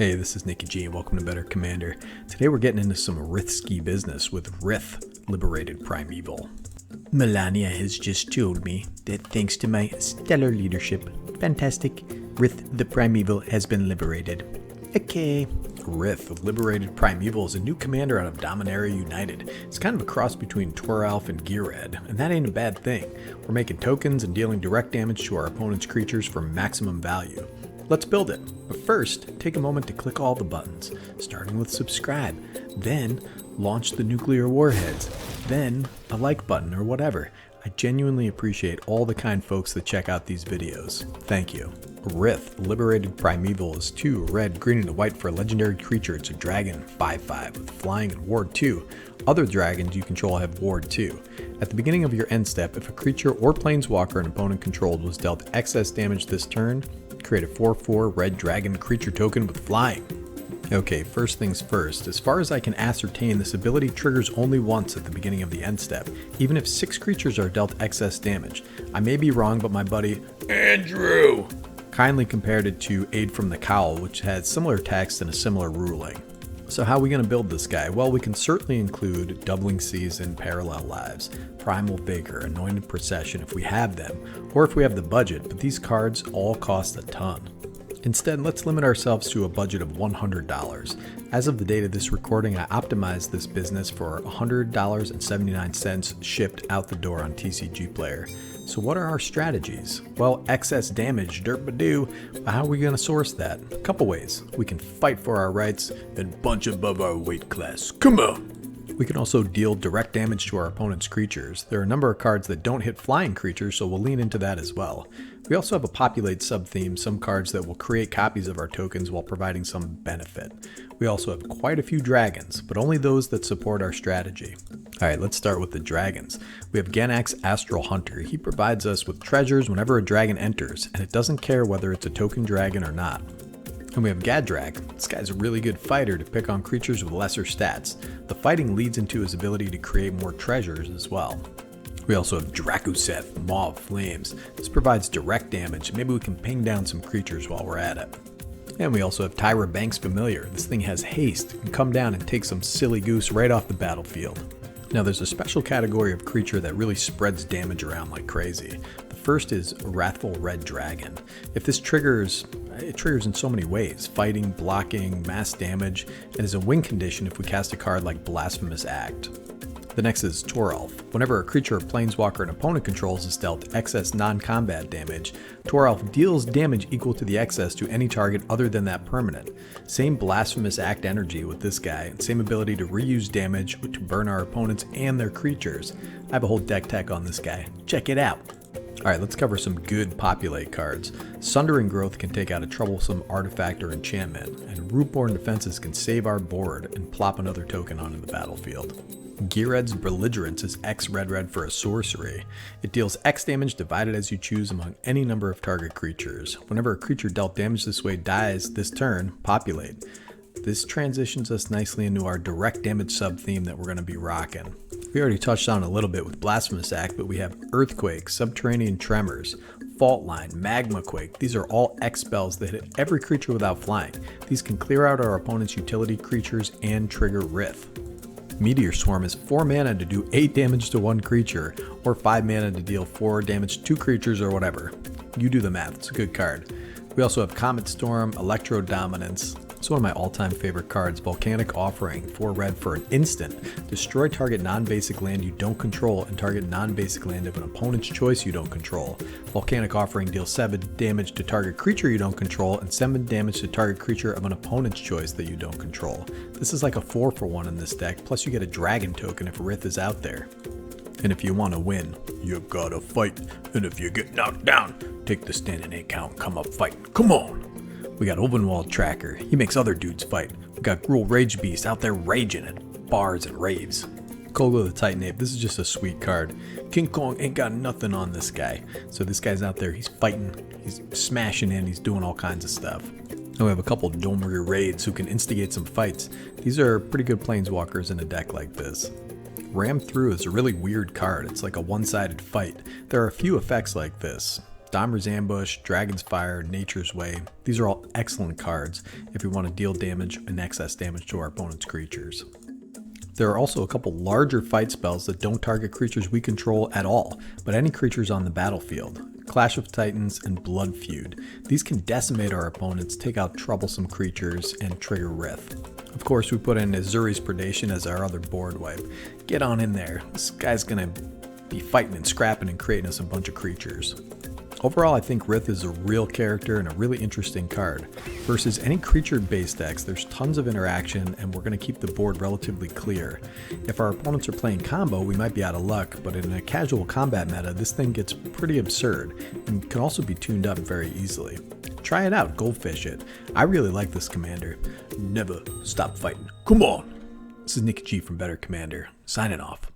Hey, this is Nicky G and welcome to Better Commander. Today we're getting into some Rith ski business with Rith, Liberated Primeval. Melania has just told me that thanks to my stellar leadership, fantastic, Rith the Primeval has been liberated. Okay. Rith, Liberated Primeval, is a new commander out of Dominaria United. It's kind of a cross between Toralf and Ghired, and that ain't a bad thing. We're making tokens and dealing direct damage to our opponent's creatures for maximum value. Let's build it. But first, take a moment to click all the buttons, starting with subscribe, then launch the nuclear warheads, then a like button or whatever. I genuinely appreciate all the kind folks that check out these videos. Thank you. Rith, Liberated Primeval is 2 red, green, and white for a legendary creature. It's a dragon, 5/5 with flying and ward 2. Other dragons you control have ward 2. At the beginning of your end step, if a creature or planeswalker an opponent controlled was dealt excess damage this turn, create a 4/4 red dragon creature token with flying. Okay, first things first, as far as I can ascertain, this ability triggers only once at the beginning of the end step, even if 6 creatures are dealt excess damage. I may be wrong, but my buddy Andrew kindly compared it to Aid from the Cowl, which has similar text and a similar ruling. So how are we going to build this guy? Well, we can certainly include Doubling Season, Parallel Lives, Primal Vigor, Anointed Procession if we have them, or if we have the budget, but these cards all cost a ton. Instead, let's limit ourselves to a budget of $100. As of the date of this recording, I optimized this business for $100.79 shipped out the door on TCG Player. So what are our strategies? Well, excess damage, derp-a-doo. How are we going to source that? A couple ways. We can fight for our rights and punch above our weight class. Come on! We can also deal direct damage to our opponent's creatures. There are a number of cards that don't hit flying creatures, so we'll lean into that as well. We also have a populate sub-theme, some cards that will create copies of our tokens while providing some benefit. We also have quite a few dragons, but only those that support our strategy. Alright, let's start with the dragons. We have Ganax Astral Hunter. He provides us with treasures whenever a dragon enters, and it doesn't care whether it's a token dragon or not. And we have Gadrak. This guy's a really good fighter to pick on creatures with lesser stats. The fighting leads into his ability to create more treasures as well. We also have Drakuseth, Maw of Flames. This provides direct damage. Maybe we can ping down some creatures while we're at it. And we also have Tyra Banks Familiar. This thing has haste, can come down and take some silly goose right off the battlefield. Now there's a special category of creature that really spreads damage around like crazy. The first is Wrathful Red Dragon. If this triggers, it triggers in so many ways: fighting, blocking, mass damage, and is a win condition if we cast a card like Blasphemous Act. The next is Toralf. Whenever a creature or planeswalker an opponent controls is dealt excess non-combat damage, Toralf deals damage equal to the excess to any target other than that permanent. Same Blasphemous Act energy with this guy, and same ability to reuse damage to burn our opponents and their creatures. I have a whole deck tech on this guy. Check it out! Alright, let's cover some good populate cards. Sundering Growth can take out a troublesome artifact or enchantment, and Rootborn Defenses can save our board and plop another token onto the battlefield. Ghired's Belligerence is X red for a sorcery. It deals X damage divided as you choose among any number of target creatures. Whenever a creature dealt damage this way dies this turn, populate. This transitions us nicely into our direct damage sub-theme that we're going to be rocking. We already touched on a little bit with Blasphemous Act, but we have Earthquake, Subterranean Tremors, Fault Line, Magma Quake. These are all X spells that hit every creature without flying. These can clear out our opponent's utility creatures and trigger Rith. Meteor Swarm is 4 mana to do 8 damage to 1 creature, or 5 mana to deal 4 damage to 2 creatures or whatever. You do the math, it's a good card. We also have Comet Storm, Electro Dominance. It's one of my all-time favorite cards, Volcanic Offering, 4 red for an instant. Destroy target non-basic land you don't control and target non-basic land of an opponent's choice you don't control. Volcanic Offering deals 7 damage to target creature you don't control and 7 damage to target creature of an opponent's choice that you don't control. This is like a 4-for-1 in this deck, plus you get a dragon token if Rith is out there. And if you want to win, you gotta fight. And if you get knocked down, take the standing 8 count and come up fighting. Come on! We got Ovenwald Tracker. He makes other dudes fight. We got Gruul Rage Beast out there raging at bars and raves. Kogo the Titan Ape. This is just a sweet card. King Kong ain't got nothing on this guy. So this guy's out there. He's fighting. He's smashing in. He's doing all kinds of stuff. And we have a couple Domri Raids who can instigate some fights. These are pretty good planeswalkers in a deck like this. Ram Through is a really weird card. It's like a one-sided fight. There are a few effects like this. Dahmer's Ambush, Dragon's Fire, Nature's Way. These are all excellent cards if we want to deal damage and excess damage to our opponent's creatures. There are also a couple larger fight spells that don't target creatures we control at all, but any creatures on the battlefield. Clash of Titans and Blood Feud. These can decimate our opponents, take out troublesome creatures, and trigger Rith. Of course, we put in Azuri's Predation as our other board wipe. Get on in there. This guy's gonna be fighting and scrapping and creating us a bunch of creatures. Overall, I think Rith is a real character and a really interesting card. Versus any creature-based decks, there's tons of interaction and we're going to keep the board relatively clear. If our opponents are playing combo, we might be out of luck, but in a casual combat meta, this thing gets pretty absurd and can also be tuned up very easily. Try it out, goldfish it. I really like this commander. Never stop fighting. Come on! This is Nick G from Better Commander, signing off.